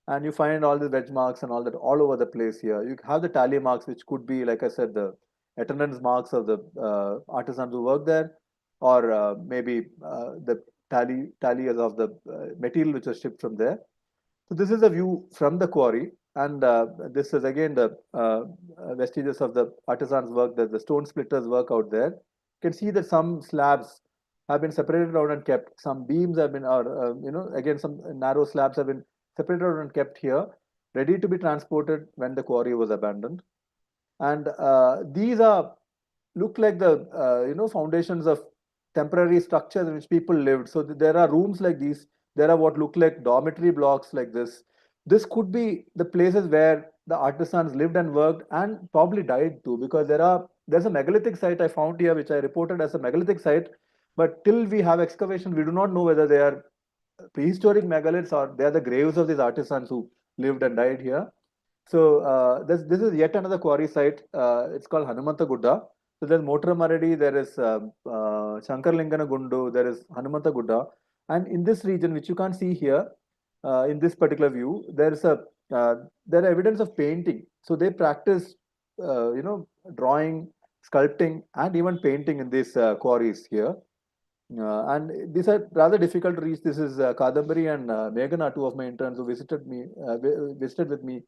And you find all the wedge marks and all that all over the place here. You have the tally marks, which could be, like I said, the attendance marks of the artisans who work there, or maybe the tallies of the material which was shipped from there. So this is a view from the quarry, and this is again the vestiges of the artisans' work, the stone splitters' work out there. You can see that some slabs have been separated out and kept. Some beams have been, or again some narrow slabs have been separated out and kept here, ready to be transported when the quarry was abandoned. And these are look like the foundations of temporary structures in which people lived. So there are rooms like these. There are what look like dormitory blocks like this. This could be the places where the artisans lived and worked and probably died too, because there's a megalithic site I found here, which I reported as a megalithic site, but till we have excavation, we do not know whether they are prehistoric megaliths or they are the graves of these artisans who lived and died here. So this is yet another quarry site. It's called Hanumanta Gudda. So there's Motra Maradi, there is Shankarlingana Gundu, there is Hanumanta Gudda. And in this region, which you can't see here, in this particular view, there are evidence of painting. So they practice, drawing, sculpting, and even painting in these quarries here. And these are rather difficult to reach. This is Kadambari and Meghana, two of my interns who visited with me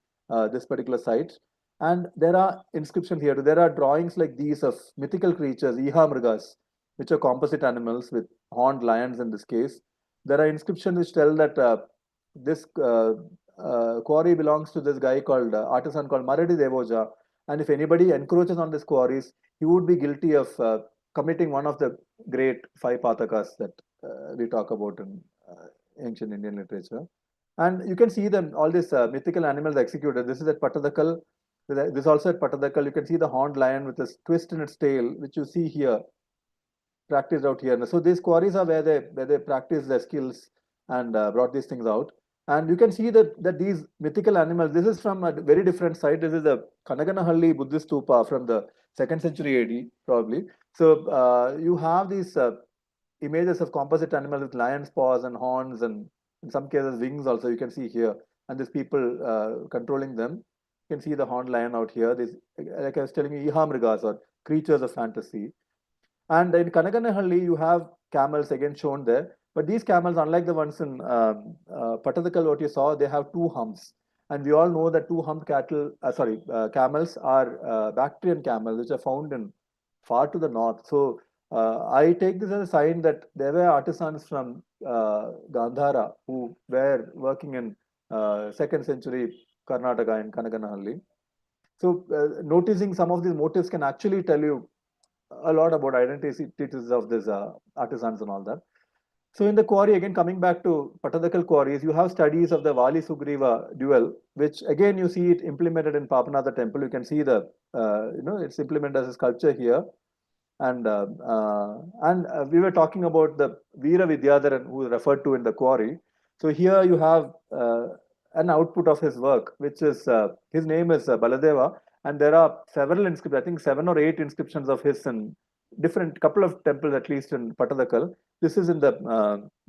this particular site. And there are inscriptions here. There are drawings like these of mythical creatures, Iha Mrigas, which are composite animals with horned lions in this case. There are inscriptions which tell that this quarry belongs to this guy called artisan called Maradi Devoja. And if anybody encroaches on these quarries, he would be guilty of committing one of the great five patakas that we talk about in ancient Indian literature. And you can see them, all these mythical animals executed. This is at Patadakal. This also at Patadakal. You can see the horned lion with this twist in its tail, which you see here, practiced out here. So these quarries are where they practice their skills and brought these things out. And you can see that these mythical animals, this is from a very different site. This is the Kanaganahalli Buddhist stupa from the 2nd century AD, probably. So you have these images of composite animals with lion's paws and horns, and in some cases wings also you can see here. And these people controlling them. You can see the horned lion out here. This, like I was telling you, Ihamrigas, or creatures of fantasy. And in Kanaganahalli, you have camels again shown there. But these camels, unlike the ones in Patadakal, what you saw, they have two humps. And we all know that two-humped camels are Bactrian camels, which are found in far to the north. So I take this as a sign that there were artisans from Gandhara who were working in 2nd century Karnataka in Kanaganahalli. So noticing some of these motifs can actually tell you a lot about identities of these artisans and all that. So in the quarry, again coming back to Patadakal quarries, you have studies of the Vali Sugriva duel, which again you see it implemented in Papanatha temple. You can see the it's implemented as a sculpture here, and we were talking about the Veera Vidyadharan who is referred to in the quarry. So here you have an output of his work, which is his name is Baladeva, and there are several inscriptions. I think 7 or 8 inscriptions of his in different couple of temples at least in Patadakal. This is in the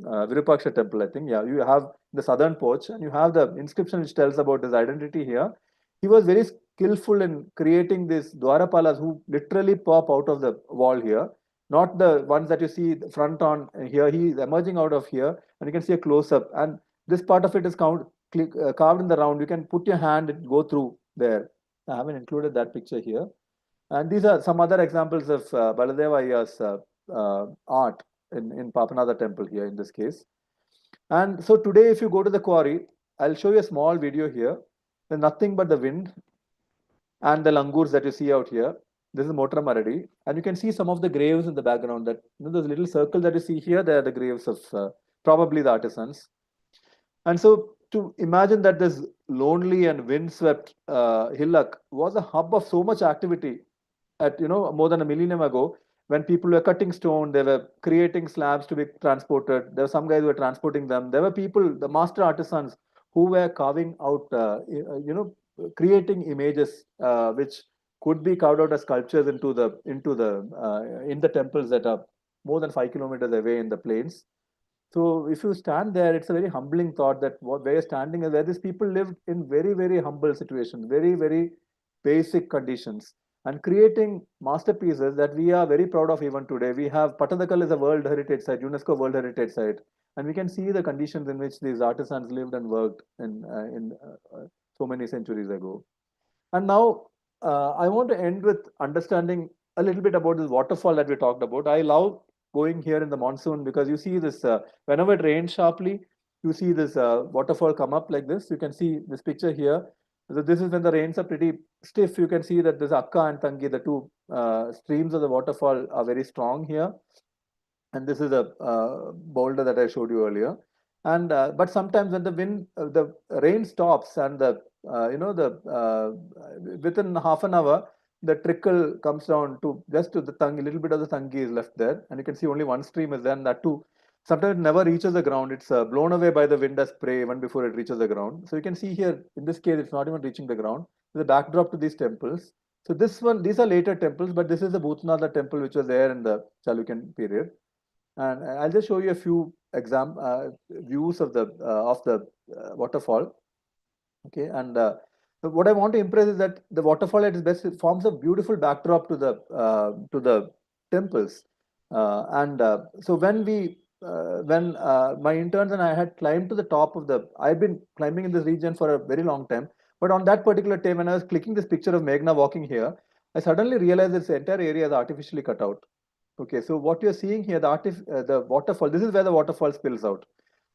Virupaksha temple, I think. Yeah, you have the southern porch, and you have the inscription which tells about his identity here. He was very skillful in creating these Dwarapalas who literally pop out of the wall here, not the ones that you see the front on here. He is emerging out of here, and you can see a close up. And this part of it is carved in the round. You can put your hand and go through there. I haven't included that picture here. And these are some other examples of Baladeva Ayya's art in Papanatha temple here in this case. And so today, if you go to the quarry, I'll show you a small video here. There's nothing but the wind and the langurs that you see out here. This is Motra Maradi, and you can see some of the graves in the background. That those little circle that you see here, they are the graves of probably the artisans. And so to imagine that this lonely and windswept hillock was a hub of so much activity at more than a millennium ago, when people were cutting stone, they were creating slabs to be transported. There were some guys who were transporting them. There were people, the master artisans, who were carving out, creating images which could be carved out as sculptures in the temples that are more than 5 kilometers away in the plains. So if you stand there, it's a very humbling thought that where you're standing is where these people lived in very, very humble situations, very, very basic conditions, and creating masterpieces that we are very proud of even today. We have Patadakal is a World Heritage Site, UNESCO World Heritage Site, and we can see the conditions in which these artisans lived and worked so many centuries ago. And now I want to end with understanding a little bit about this waterfall that we talked about. I love going here in the monsoon because you see this, whenever it rains sharply, you see this waterfall come up like this. You can see this picture here. So this is when the rains are pretty stiff. You can see that this Akka and Tangi, the two streams of the waterfall, are very strong here. And this is a boulder that I showed you earlier. And but sometimes when the rain stops and within half an hour, the trickle comes down to just to the Tangi, a little bit of the Tangi is left there, and you can see only one stream is there, and that too sometimes it never reaches the ground. It's blown away by the wind as spray even before it reaches the ground. So you can see here in this case, it's not even reaching the ground. The backdrop to these temples. So these are later temples, but this is the Bhutanath temple which was there in the Chalukyan period. And I'll just show you a few views of the waterfall. Okay, and what I want to impress is that the waterfall at its best, it forms a beautiful backdrop to the temples. So when my interns and I had climbed to the top of I've been climbing in this region for a very long time, but on that particular day when I was clicking this picture of Meghna walking here, I suddenly realized this entire area is artificially cut out. Okay, so what you're seeing here, the waterfall, this is where the waterfall spills out.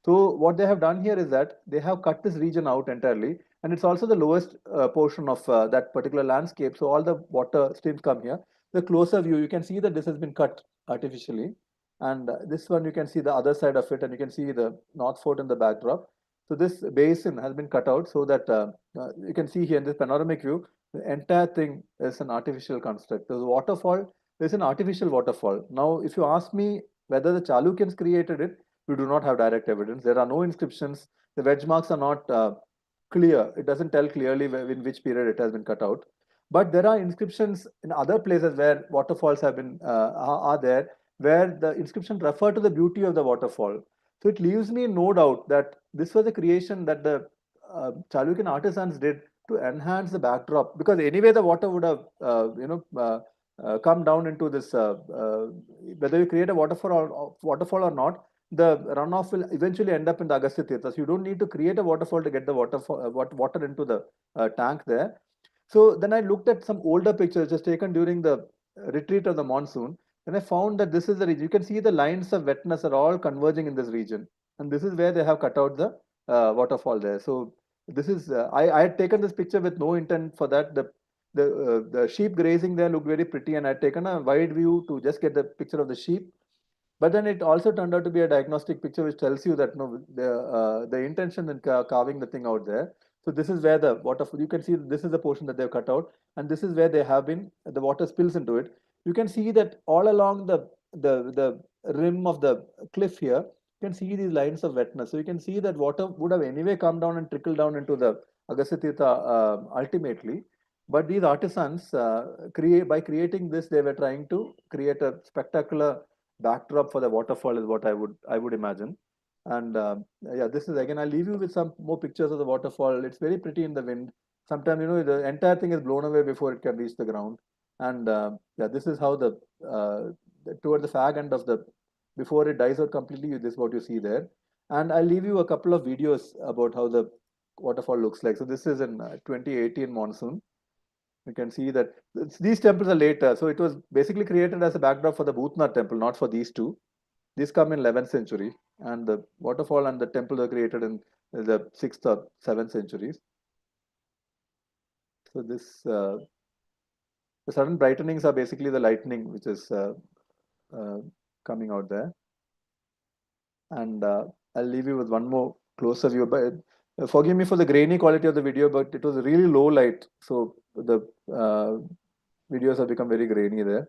So what they have done here is that they have cut this region out entirely, and it's also the lowest portion of that particular landscape. So all the water streams come here. The closer view, you can see that this has been cut artificially. And this one, you can see the other side of it, and you can see the North Fort in the backdrop. So this basin has been cut out so that you can see here in this panoramic view, the entire thing is an artificial construct. The waterfall is an artificial waterfall. Now, if you ask me whether the Chalukyans created it, we do not have direct evidence. There are no inscriptions. The wedge marks are not clear. It doesn't tell clearly in which period it has been cut out. But there are inscriptions in other places where waterfalls have been are there, where the inscription refer to the beauty of the waterfall. So it leaves me no doubt that this was a creation that the Chalukyan artisans did to enhance the backdrop, because anyway the water would have come down into this. Whether you create a waterfall or not, the runoff will eventually end up in the Agastya Tirtha. So you don't need to create a waterfall to get the water into the tank there. So then I looked at some older pictures just taken during the retreat of the monsoon, and I found that this is the region. You can see the lines of wetness are all converging in this region, and this is where they have cut out the waterfall there. So this is I had taken this picture with no intent for that. The sheep grazing there looked very pretty, and I had taken a wide view to just get the picture of the sheep. But then it also turned out to be a diagnostic picture which tells you that no, the intention in carving the thing out there. So this is where the water, you can see this is the portion that they've cut out, and this is where they have been, the water spills into it. You can see that all along the rim of the cliff here, you can see these lines of wetness. So you can see that water would have anyway come down and trickled down into the Agastya ultimately. But these artisans, by creating this, they were trying to create a spectacular backdrop for the waterfall, is what I would imagine. And yeah, this is again. I'll leave you with some more pictures of the waterfall. It's very pretty in the wind. Sometimes the entire thing is blown away before it can reach the ground. And yeah, this is how toward the fag end of the, before it dies out completely. This is what you see there. And I'll leave you a couple of videos about how the waterfall looks like. So this is in 2018 monsoon. You can see that these temples are later. So it was basically created as a backdrop for the Bhutnath temple, not for these two. These come in 11th century, and the waterfall and the temple were created in the 6th or 7th centuries. So the sudden brightenings are basically the lightning which is coming out there. And I'll leave you with one more closer view. But forgive me for the grainy quality of the video, but it was really low light, so the videos have become very grainy there.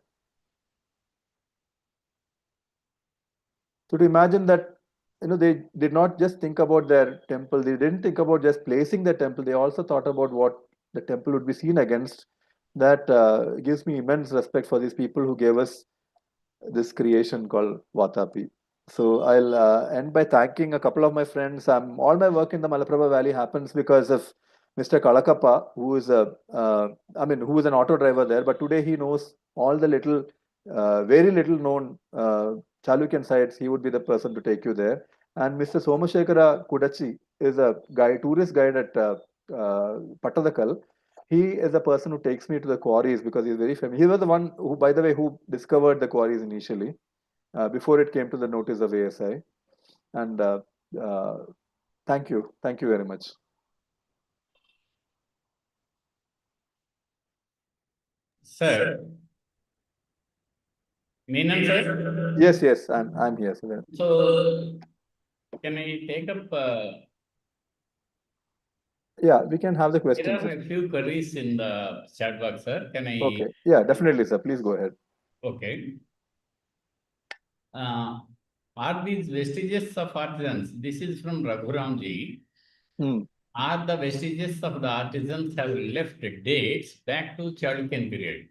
So to imagine that, they did not just think about their temple, they didn't think about just placing the temple, they also thought about what the temple would be seen against. That gives me immense respect for these people who gave us this creation called Vatapi. So I'll end by thanking a couple of my friends. All my work in the Malaprabha Valley happens because of Mr. Kalakappa, who is who is an auto driver there, but today he knows all the very little known Chalukyan sites. He would be the person to take you there. And Mr. Somashekara Kudachi is a tourist guide at Pattadakal. He is the person who takes me to the quarries because he's very familiar. He was the one who, by the way, who discovered the quarries initially, before it came to the notice of ASI. And uh, thank you very much. Sir, Menon sir? Yes, I'm here. So, can I take up? Yeah, we can have the There questions. are a few queries in the chat box, sir. Can I? Okay. Yeah, definitely, sir. Please go ahead. Okay. Are these vestiges of artisans? This is from Raghuramji. Are the vestiges of the artisans have left dates back to Chalukyan period?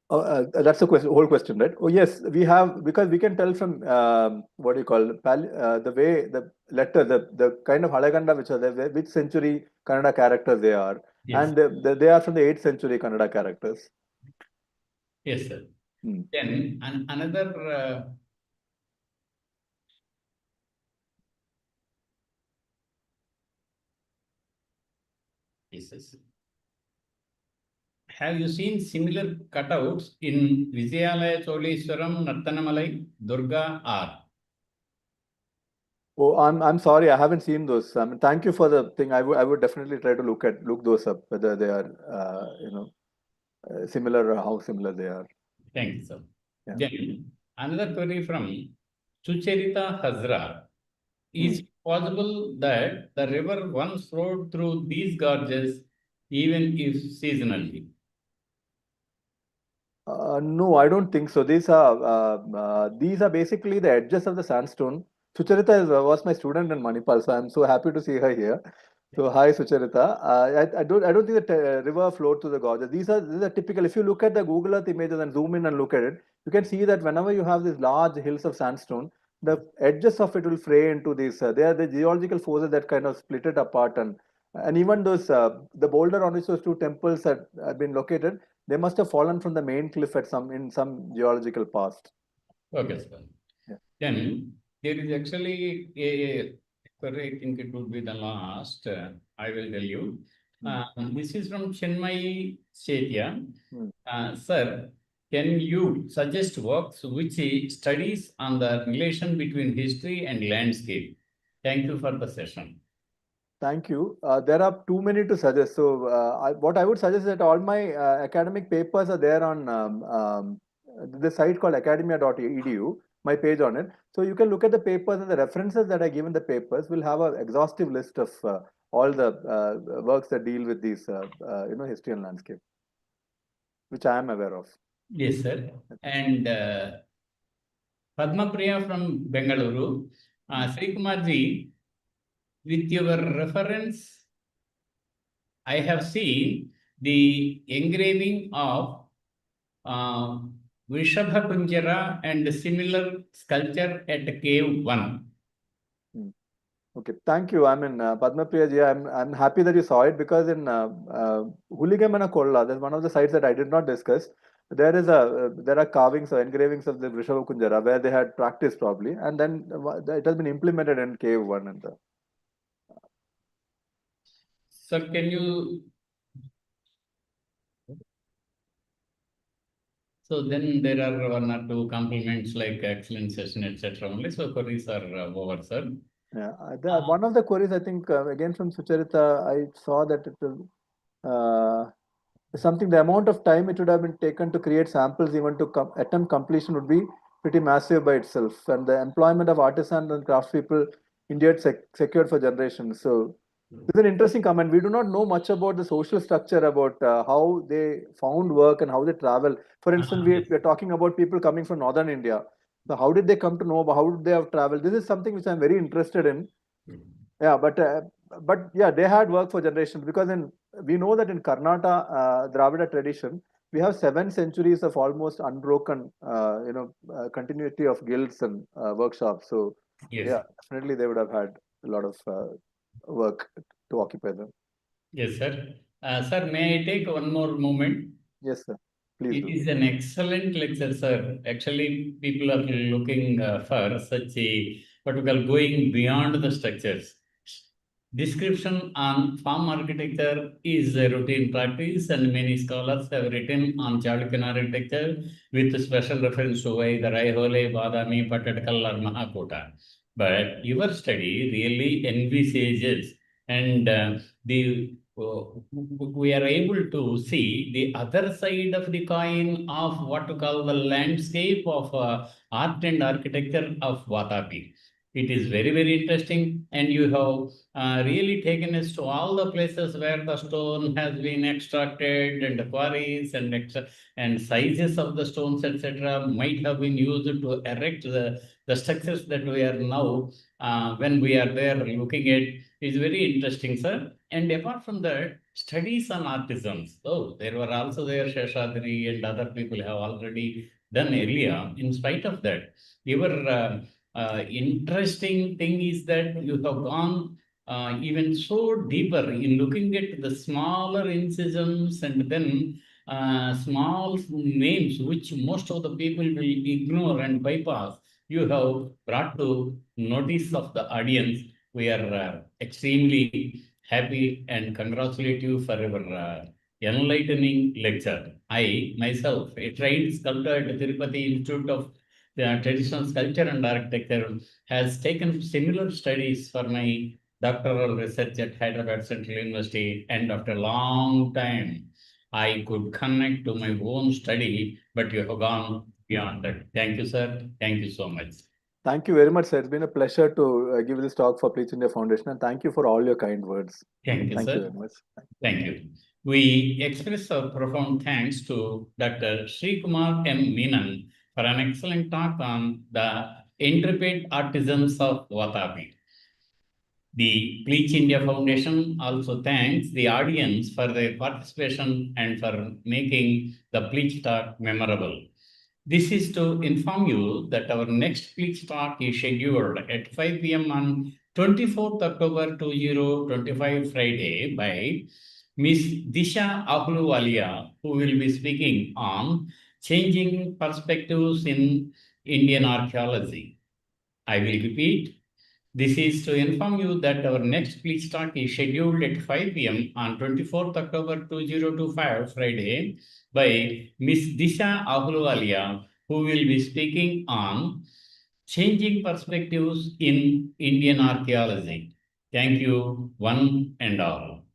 That's the question, whole question, right? Oh, yes, we have, because we can tell from what do you call the way the letter, the kind of halaganda which are there, which century Kannada characters they are, Yes. and they are from the 8th century Kannada characters. Yes, sir. Then another. Yes. Have you seen similar cutouts in Vijayalaya Choleswaram, Nattanamalai, Durga R? Oh, I'm sorry, I haven't seen those. Thank you for the thing. I would definitely try to look those up, whether they are similar or how similar they are. Thank you, sir. Yeah. Then another query from Sucharita Hazra. Is it possible that the river once flowed through these gorges even if seasonally? No, I don't think so. These are basically the edges of the sandstone. Sucharita was my student in Manipal, so I'm so happy to see her here. So hi, Sucharita. I don't think the river flowed through the gorges. These are typical. If you look at the Google Earth images and zoom in and look at it, you can see that whenever you have these large hills of sandstone, the edges of it will fray into these. They are the geological forces that kind of split it apart, and even those the boulder on which those two temples have been located, they must have fallen from the main cliff in some geological past. Okay, sir. Yeah. Then there is actually a query, I think it would be the last, I will tell you. This is from Chenmai Setia. Sir, can you suggest works which studies on the relation between history and landscape? Thank you for the session. Thank you. There are too many to suggest. So what I would suggest is that all my academic papers are there on the site called academia.edu, my page on it. So you can look at the papers, and the references that I give in the papers will have an exhaustive list of all the works that deal with these, history and landscape, which I am aware of. Yes, sir. And Padma Priya from Bengaluru, Sri Kumarji, with your reference, I have seen the engraving of Vrishabha Kunjara and similar sculpture at Cave 1. Okay, thank you. I mean, Padma Priya ji, I'm happy that you saw it, because in Huligemana Kolla, there's one of the sites that I did not discuss. There are carvings or engravings of the Vrishabha Kunjara where they had practiced probably, and then it has been implemented in Cave 1 and Sir, can you? So then there are one or two compliments like excellent session, etc. only. So queries are over, sir. yeah. One of the queries, I think, again from Sucharita, I saw that it was something, the amount of time it would have been taken to create samples, even to attempt completion, would be pretty massive by itself. And the employment of artisans and craftspeople India had secured for generations. So this is an interesting comment. We do not know much about the social structure, about how they found work and how they travel. For instance, we are talking about people coming from northern India. So how did they come to know about how did they have traveled? This is something which I'm very interested in. Yeah, but yeah, they had work for generations, because we know that in Karnataka Dravida tradition, we have 7 centuries of almost unbroken, continuity of guilds and workshops. So Yes. yeah, definitely they would have had a lot of work to occupy them. Yes, sir. Sir, may I take one more moment? Yes, sir. Please It do. is an excellent lecture, sir. Actually, people are looking for such a, what we call, going beyond the structures. Description on farm architecture is a routine practice, and many scholars have written on Chalukyan architecture with special reference to either Aihole, Badami, Patatkal, or Mahakota. But your study really envisages, and we are able to see the other side of the coin of what to call the landscape of art and architecture of Vatapi. It is very, very interesting, and you have really taken us to all the places where the stone has been extracted, and the quarries and sizes of the stones, etc., might have been used to erect the structures that we are now, when we are there looking at, is very interesting, sir. And apart from that, studies on artisans. Oh, there were also there Sheshadri and other people have already done earlier. In spite of that, your interesting thing is that you have gone even so deeper in looking at the smaller incisions, and then small names which most of the people will ignore and bypass. You have brought to notice of the audience. We are extremely happy and congratulate you for your enlightening lecture. I myself, a trained sculptor at Tirupati Institute of Traditional Sculpture and Architecture, has taken similar studies for my doctoral research at Hyderabad Central University, and after a long time, I could connect to my own study, but you have gone beyond that. Thank you, sir. Thank you so much. Thank you very much, sir. It's been a pleasure to give this talk for Pleach India Foundation, and thank you for all your kind words. Thank you, Thank sir. you very much. Thank you. We express our profound thanks to Dr. Sri Kumar M. Menon for an excellent talk on the intrepid artisans of Vatapi. The Pleach India Foundation also thanks the audience for their participation and for making the Pleach Talk memorable. This is to inform you that our next Pleach Talk is scheduled at 5 p.m. on 24th October 2025 Friday by Ms. Disha Ahluwalia, who will be speaking on changing perspectives in Indian archaeology. I will repeat. This is to inform you that our next Pleach Talk is scheduled at 5 p.m. on 24th October 2025 Friday by Ms. Disha Ahluwalia, who will be speaking on changing perspectives in Indian archaeology. Thank you, one and all.